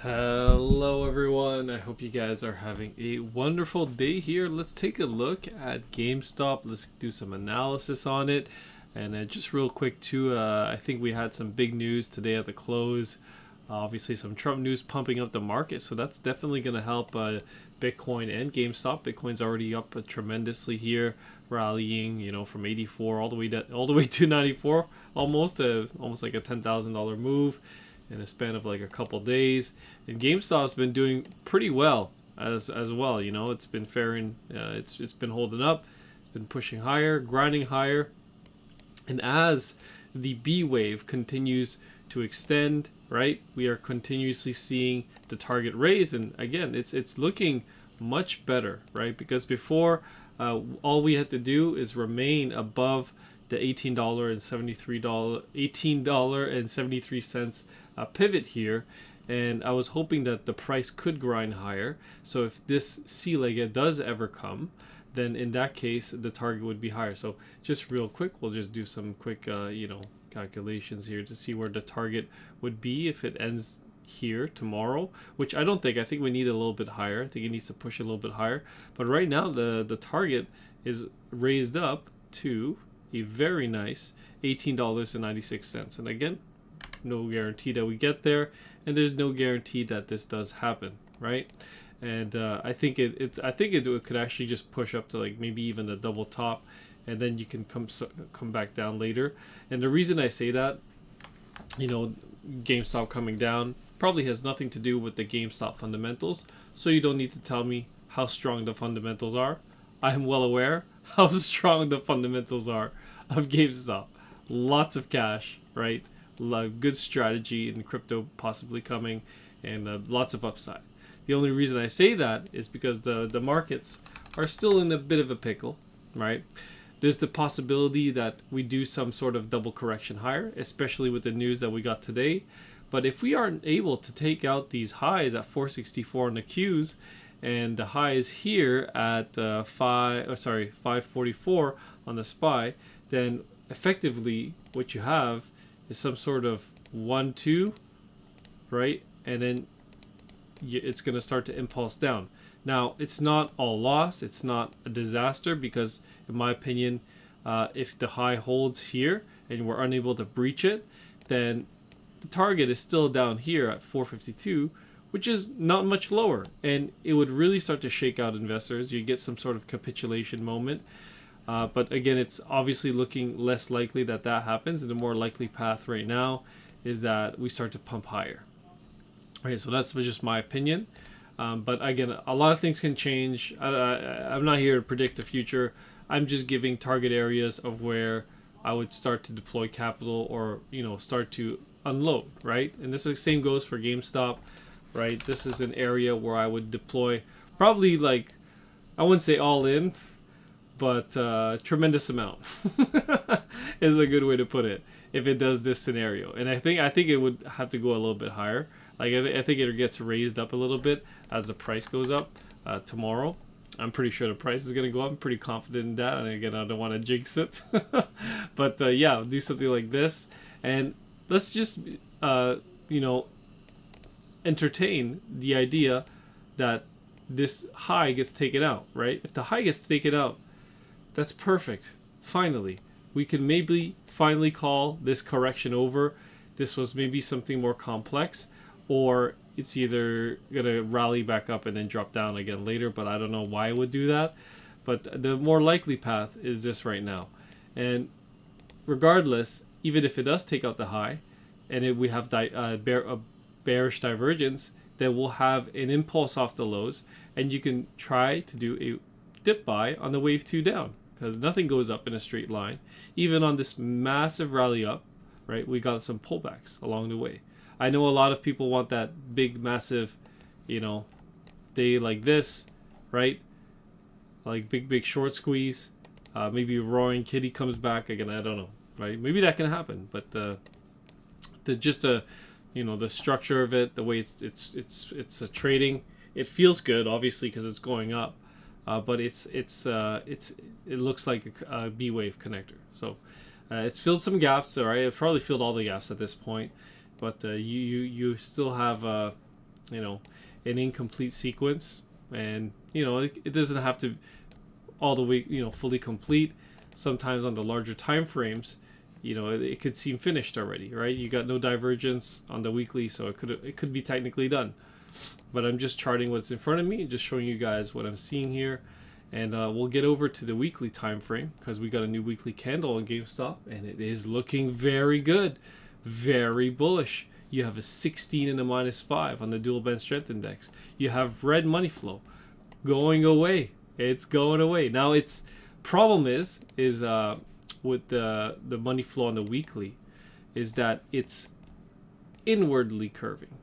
Hello everyone, I hope you guys are having a wonderful day here. Let's take a look at GameStop. Let's do some analysis on it. And just real quick too, I think we had some big news today at the close. Obviously some Trump news pumping up the market, so that's definitely going to help Bitcoin and GameStop. Bitcoin's already up tremendously here, rallying, from 84 all the way to 94, almost like a $10,000 move in a span of like a couple days. And GameStop's been doing pretty well as well. It's been faring, it's been holding up, it's been pushing higher, grinding higher, and as the B wave continues to extend, right, we are continuously seeing the target raise, and again, it's looking much better, right? Because before, all we had to do is remain above the $18.73 pivot here, and I was hoping that the price could grind higher. So if this sea leg does ever come, then in that case the target would be higher. So just real quick, we'll just do some quick calculations here to see where the target would be if it ends here tomorrow, which I think we need a little bit higher. I think it needs to push a little bit higher, but right now the target is raised up to a very nice $18.96. And again, no guarantee that we get there, and there's no guarantee that this does happen, right? And I think it could actually just push up to like maybe even the double top, and then you can come back down later. And the reason I say that, GameStop coming down probably has nothing to do with the GameStop fundamentals, so you don't need to tell me how strong the fundamentals are. I'm well aware how strong the fundamentals are of GameStop. Lots of cash, right? Good strategy in crypto possibly coming, and lots of upside. The only reason I say that is because the markets are still in a bit of a pickle, right? There's the possibility that we do some sort of double correction higher, especially with the news that we got today. But if we aren't able to take out these highs at 464 on the Qs, and the highs here at 544 on the SPY, then effectively what you have is some sort of 1-2, right? And then it's going to start to impulse down. Now, it's not all lost. It's not a disaster because, in my opinion, if the high holds here and we're unable to breach it, then the target is still down here at 452, which is not much lower. And it would really start to shake out investors. You get some sort of capitulation moment. But again, it's obviously looking less likely that happens, and the more likely path right now is that we start to pump higher. Okay, so that's just my opinion. But again, a lot of things can change. I'm not here to predict the future. I'm just giving target areas of where I would start to deploy capital or start to unload, right? And this is the same goes for GameStop, right? This is an area where I would deploy probably like, I wouldn't say all in, but tremendous amount is a good way to put it if it does this scenario. And I think it would have to go a little bit higher. Like I think it gets raised up a little bit as the price goes up tomorrow. I'm pretty sure the price is going to go up. I'm pretty confident in that. And again, I don't want to jinx it. But yeah, do something like this. And let's just, entertain the idea that this high gets taken out, right? If the high gets taken out, that's perfect. Finally, we can maybe finally call this correction over. This was maybe something more complex, or it's either going to rally back up and then drop down again later, but I don't know why it would do that. But the more likely path is this right now. And regardless, even if it does take out the high, and we have bearish divergence, then we'll have an impulse off the lows, and you can try to do a dip buy on the wave 2 down, because nothing goes up in a straight line. Even on this massive rally up, right, we got some pullbacks along the way. I know a lot of people want that big, massive, day like this, right? Like big short squeeze. Maybe Roaring Kitty comes back again. I don't know, right? Maybe that can happen, but the structure of it, the way it's a trading, it feels good, obviously, because it's going up. But it looks like a B wave connector. So it's filled some gaps, all right. It probably filled all the gaps at this point, but you still have you know, an incomplete sequence, and you know, it doesn't have to all the way, you know, fully complete. Sometimes on the larger time frames, you know, it could seem finished already, right? You got no divergence on the weekly, so it could be technically done. But I'm just charting what's in front of me, just showing you guys what I'm seeing here. And we'll get over to the weekly time frame because we got a new weekly candle on GameStop, and it is looking very good, very bullish. You have a 16 and a -5 on the dual band strength index. You have red money flow going away. It's going away. Now its problem is with the money flow on the weekly is that it's inwardly curving,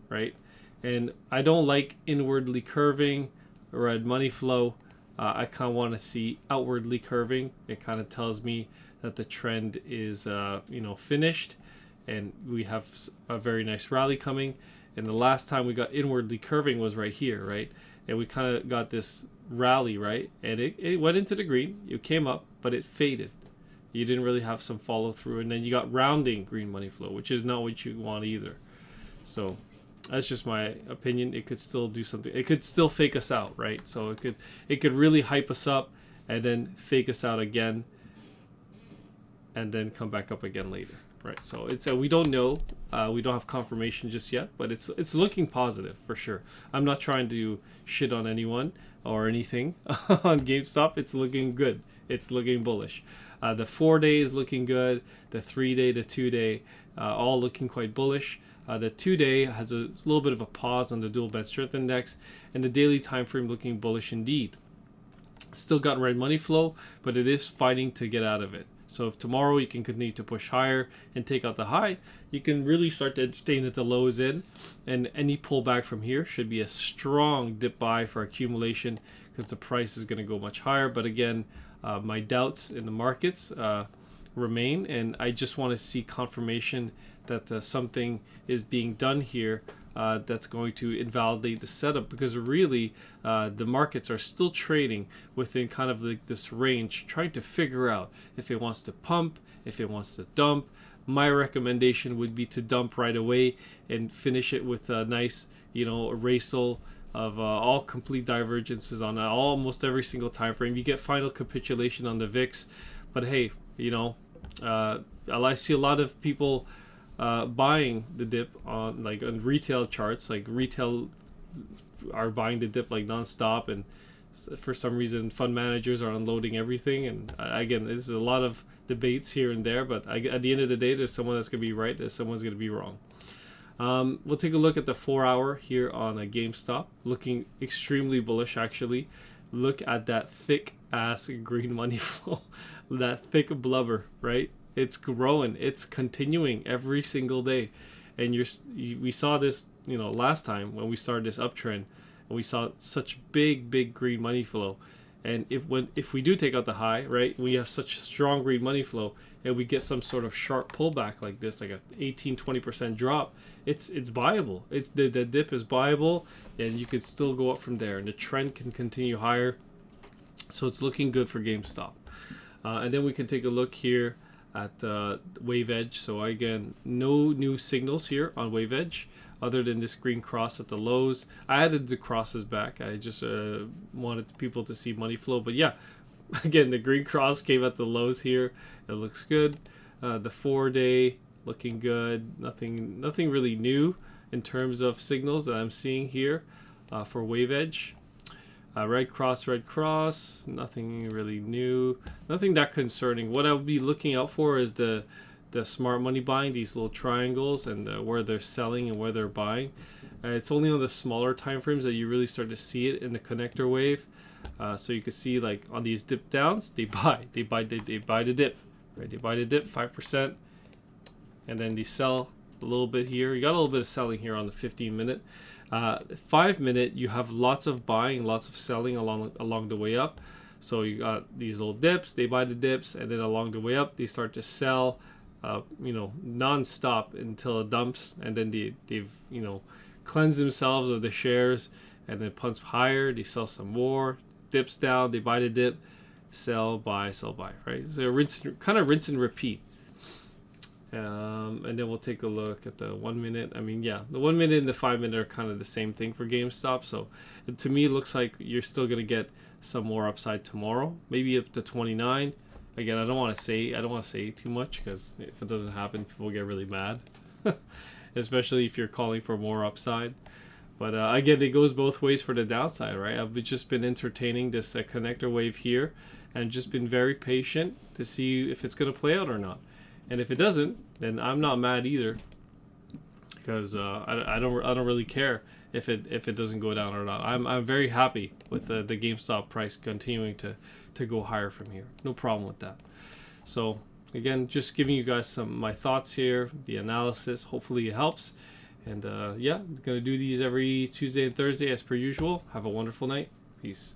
right? And I don't like inwardly curving red money flow. I kind of want to see outwardly curving. It kind of tells me that the trend is, you know, finished, and we have a very nice rally coming. And the last time we got inwardly curving was right here, right? And we kind of got this rally, right? And it went into the green. It came up, but it faded. You didn't really have some follow through, and then you got rounding green money flow, which is not what you want either. So that's just my opinion. It could still do something. It could still fake us out, right? So it could really hype us up and then fake us out again and then come back up again later, right? So it's we don't know. We don't have confirmation just yet, but it's looking positive for sure. I'm not trying to shit on anyone or anything on GameStop. It's looking good. It's looking bullish. The 4 day is looking good. The 3 day, the 2 day, all looking quite bullish. The 2 day has a little bit of a pause on the dual band strength index, and the daily time frame looking bullish indeed. Still got red money flow, but it is fighting to get out of it. So if tomorrow you can continue to push higher and take out the high, you can really start to entertain that the low is in, and any pullback from here should be a strong dip buy for accumulation because the price is going to go much higher. But again, my doubts in the markets remain, and I just want to see confirmation that something is being done here that's going to invalidate the setup, because really the markets are still trading within kind of like this range, trying to figure out if it wants to pump, if it wants to dump. My recommendation would be to dump right away and finish it with a nice, you know, erasal of all complete divergences on almost every single time frame. You get final capitulation on the VIX, but hey, you know, I see a lot of people buying the dip on retail charts. Like retail are buying the dip like nonstop, and for some reason fund managers are unloading everything. And again, there's a lot of debates here and there, but at the end of the day, there's someone that's going to be right, there's someone's going to be wrong. We'll take a look at the 4 hour here on a GameStop, looking extremely bullish actually. Look at that thick ass green money flow, that thick blubber, right? It's growing, it's continuing every single day. And we saw this, you know, last time when we started this uptrend, and we saw such big green money flow. And if we do take out the high, right, we have such strong green money flow, and we get some sort of sharp pullback like this, like a 18-20% drop, it's buyable. It's the dip is buyable, and you could still go up from there, and the trend can continue higher. So it's looking good for GameStop. And then we can take a look here at wave edge. So again, no new signals here on wave edge other than this green cross at the lows. I added the crosses back. I just wanted people to see money flow. But yeah, again, the green cross came at the lows here. It looks good. The 4 day looking good. Nothing really new in terms of signals that I'm seeing here for wave edge. Red cross, nothing really new, nothing that concerning. What I'll be looking out for is the smart money buying, these little triangles, and where they're selling and where they're buying. It's only on the smaller time frames that you really start to see it in the connector wave. So you can see like on these dip downs, they buy the dip, right? They buy the dip 5%, and then they sell a little bit here. You got a little bit of selling here on the 15-minute. 5-minute, you have lots of buying, lots of selling along the way up. So you got these little dips, they buy the dips, and then along the way up, they start to sell, you know, non-stop until it dumps, and then they've you know, cleansed themselves of the shares, and then pumps higher, they sell some more, dips down, they buy the dip, sell, buy, right? So rinse and repeat. And then we'll take a look at the 1 minute. I mean, yeah, the 1 minute and the 5 minute are kind of the same thing for GameStop. So to me, it looks like you're still gonna get some more upside tomorrow, maybe up to 29. Again, I don't want to say too much, because if it doesn't happen, people get really mad, especially if you're calling for more upside. But again, it goes both ways for the downside, right? I've just been entertaining this connector wave here, and just been very patient to see if it's gonna play out or not. And if it doesn't, then I'm not mad either, because I don't really care if it doesn't go down or not. I'm very happy with the GameStop price continuing to go higher from here. No problem with that. So again, just giving you guys my thoughts here, the analysis. Hopefully it helps. And yeah, I'm gonna do these every Tuesday and Thursday as per usual. Have a wonderful night. Peace.